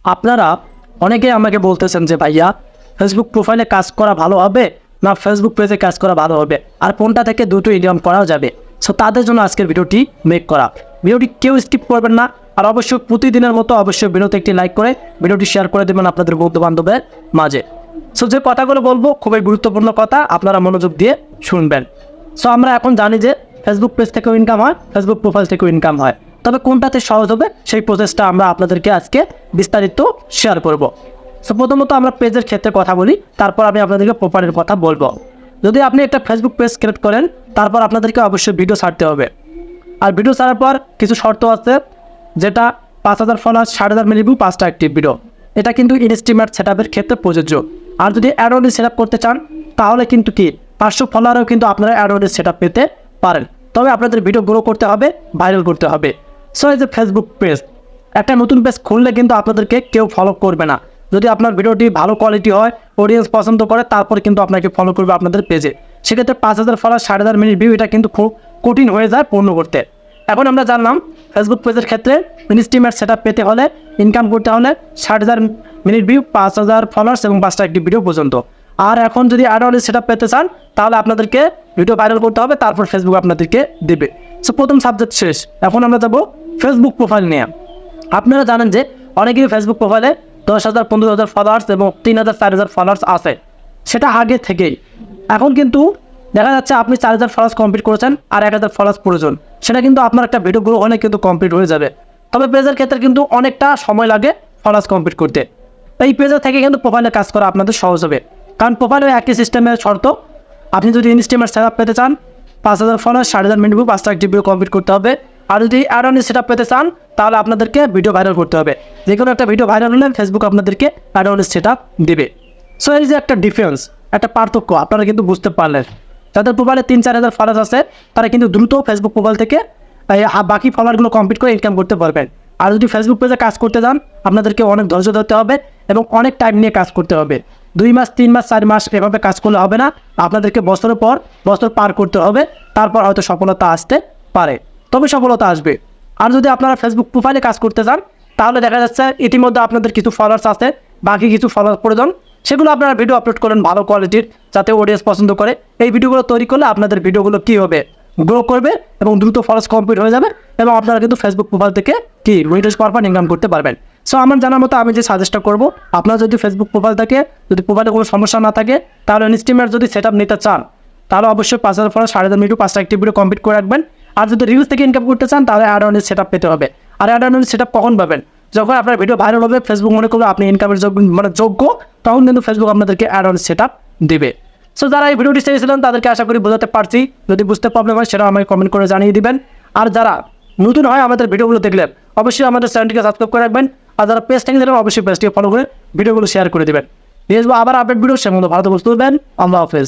আপনারা অনেকেই আমাকে বলতেছেন যে ভাইয়া ফেসবুক প্রোফাইলে কাজ করা ভালো হবে না ফেসবুক পেজে কাজ করা ভালো হবে, আর কোনটা থেকে দুটো ইনকাম করা যাবে। সো তাদের জন্য আজকের ভিডিওটি মেক করা। ভিডিওটি কেউ স্কিপ করবেন না, আর অবশ্যই প্রতিদিনের মতো অবশ্যই ভিডিওতে একটি লাইক করে ভিডিওটি শেয়ার করে দেবেন আপনাদের বন্ধু বান্ধবের মাঝে। সো যে কথাগুলো বলবো খুবই গুরুত্বপূর্ণ কথা, আপনারা মনোযোগ দিয়ে শুনবেন। সো আমরা এখন জানি যে ফেসবুক পেজ থেকেও ইনকাম হয়, ফেসবুক প্রোফাইল থেকেও ইনকাম হয়, তবে কোনটাতে সহজ হবে সেই প্রসেসটা আমরা আপনাদেরকে আজকে বিস্তারিত শেয়ার করব। সো প্রথমত আমরা পেজের ক্ষেত্রে কথা বলি, তারপর আমি আপনাদেরকে প্রোফাইলের কথা বলবো। যদি আপনি একটা ফেসবুক পেজ ক্রিয়েট করেন, তারপর আপনাদেরকে অবশ্যই ভিডিও ছাড়তে হবে। আর ভিডিও ছাড়ার পর কিছু শর্ত আছে, যেটা 5000 ফলোয়ার, 6000 মিলি ভিউ, 5টা অ্যাক্টিভ ভিডিও। এটা কিন্তু ইনস্টিমেট সেটআপের ক্ষেত্রে প্রযোজ্য। আর যদি অ্যাডওয়ার্ড সেটআপ করতে চান, তাহলে কিন্তু 500 ফলোয়ারেও কিন্তু আপনারা অ্যাডওয়ার্ড সেটআপ পেতে পারেন। তবে আপনাদের ভিডিও গ্রো করতে হবে, ভাইরাল করতে হবে। সো এই যে ফেসবুক পেজ, একটা নতুন পেজ খুললে কিন্তু আপনাদেরকে কেউ ফলো করবে না। যদি আপনার ভিডিওটি ভালো কোয়ালিটি হয়, অডিয়েন্স পছন্দ করে, তারপর কিন্তু আপনাকে ফলো করবে আপনাদের পেজে। সেক্ষেত্রে 5000 ফলোয়ার, 6000 মিনিট ভিউ, এটা কিন্তু খুব কঠিন হয়ে যায় পূর্ণ করতে। এখন আমরা জানলাম ফেসবুক পেজের ক্ষেত্রে ইনস্টিমেট সেটআপ পেতে হলে, ইনকাম করতে হলে 60,000 মিনিট ভিউ, 5000 ফলোয়ার্স এবং 5টা অ্যাক্টিভ ভিডিও পর্যন্ত। আর এখন যদি অ্যাডওয়ার্ড সেটআপ পেতে চান, তাহলে আপনাদেরকে ভিডিও ভাইরাল করতে হবে, তারপর ফেসবুক আপনাদেরকে দেবে। সো প্রথম সাবজেক্ট শেষ। এখন আমরা যাবো ফেসবুক প্রোফাইল নিয়ে। আপনারা জানেন যে অনেকেই ফেসবুক প্রোফাইলে 10,000, 15,000 ফলোয়ার্স এবং 3,000, 4,000 ফলোয়ার্স আছে। সেটা আগে থেকেই। এখন কিন্তু দেখা যাচ্ছে আপনি 4,000 ফলোয়ার্স কমপ্লিট করেছেন, আর 1,000 ফলোয়ার্স প্রয়োজন। সেটা কিন্তু আপনার একটা ভিডিও গ্রো হলে কিন্তু কমপ্লিট হয়ে যাবে। তবে পেজের ক্ষেত্রে কিন্তু অনেকটা সময় লাগে ফলোয়ার্স কমপ্লিট করতে। এই পেজের থেকে কিন্তু প্রোফাইলে কাজ করা আপনাদের সহজ হবে, কারণ প্রোফাইলে একই সিস্টেমের শর্ত। আপনি যদি ইনস্টিমেট সেটআপ পেতে চান, 5,000 ফলোয়ার, 60,000 মিনিট ভিউ, 5টা অ্যাক্টিভ ভিডিও কমপ্লিট করতে হবে। আর যদি অ্যাডওয়ার্ড সেটআপ পেতে চান, তাহলে আপনাদেরকে ভিডিও ভাইরাল করতে হবে। যে কোনো একটা ভিডিও ভাইরাল হলে ফেসবুক আপনাদেরকে অ্যাডওয়ার্ড সেটআপ দেবে। সো এই যে একটা ডিফারেন্স, একটা পার্থক্য আপনারা কিন্তু বুঝতে পারলেন। যাদের প্রোফাইলে 3-4 হাজার ফলোয়ার্স আছে, তারা কিন্তু দ্রুত ফেসবুক প্রোফাইল থেকে বাকি ফলোয়ারগুলো কমপ্লিট করে ইনকাম করতে পারবেন। আর যদি ফেসবুক পেজে কাজ করতে যান, আপনাদেরকে অনেক ধৈর্য ধরতে হবে এবং অনেক টাইম নিয়ে কাজ করতে হবে। 2 মাস, 3 মাস, 4 মাস এভাবে কাজ করলে হবে না। আপনাদেরকে বছরের পর বছর পার করতে হবে, তারপর হয়তো সফলতা আসতে পারে, তবে সফলতা আসবে। আর যদি আপনারা ফেসবুক প্রোফাইলে কাজ করতে চান, তাহলে দেখা যাচ্ছে ইতিমধ্যে আপনাদের কিছু ফলোয়ার্স আছে, বাকি কিছু ফলোয়ার প্রয়োজন। সেগুলো আপনারা ভিডিও আপলোড করেন ভালো কোয়ালিটির, যাতে অডিয়েন্স পছন্দ করে। এই ভিডিওগুলো তৈরি করলে আপনাদের ভিডিওগুলো কী হবে, গ্রো করবে এবং দ্রুত ফলোয়ার্স কমপ্লিট হয়ে যাবে, এবং আপনারা কিন্তু ফেসবুক প্রোফাইল থেকে ভিডিওস পরপর ইনকাম করতে পারবেন। সো আমার জানার মতো আমি যে সাজেস্টটা করবো, আপনারা যদি ফেসবুক প্রোফাইল থাকে, যদি প্রোফাইলে কোনো সমস্যা না থাকে, তাহলে ইনস্টিমেট যদি সেটআপ নিতে চান, তাহলে অবশ্যই 5,000 ফলোয়ার, 60,000 মিনিট, 5টা অ্যাক্টিভ ভিডিও কমপ্লিট করে রাখবেন। আর যদি রিলস থেকে ইনকাম করতে চান, তাহলে অ্যাডওয়ার্ড সেটআপ পেতে হবে। আর অ্যাডওয়ার্ড সেটআপ কখন পাবেন? যখন আপনার ভিডিও ভাইরাল হবে, ফেসবুক মনে করবে আপনি ইনকামের যোগ্য, তখন কিন্তু ফেসবুক আপনাদেরকে অ্যাডওয়ার্ড সেটআপ দেবে। সো যারা এই ভিডিওটি চেয়েছিলেন, তাদেরকে আশা করি বোঝাতে পারছি। যদি বুঝতে প্রবলেম হয়, সেটা আমাকে কমেন্ট করে জানিয়ে দিবেন। আর যারা নতুন হয় আমাদের ভিডিওগুলো দেখলেন, অবশ্যই আমাদের চ্যানেলটিকে সাবস্ক্রাইব করে রাখবেন। আর যারা পেজ থেকে দেখলেন, অবশ্যই পেজটিকে ফলো করে ভিডিওগুলো শেয়ার করে দেবেন। নিয়ে আসবো আবার আপডেট ভিডিও, সে মতো ভালো বুঝতে পারবেন। আল্লাহ হাফেজ।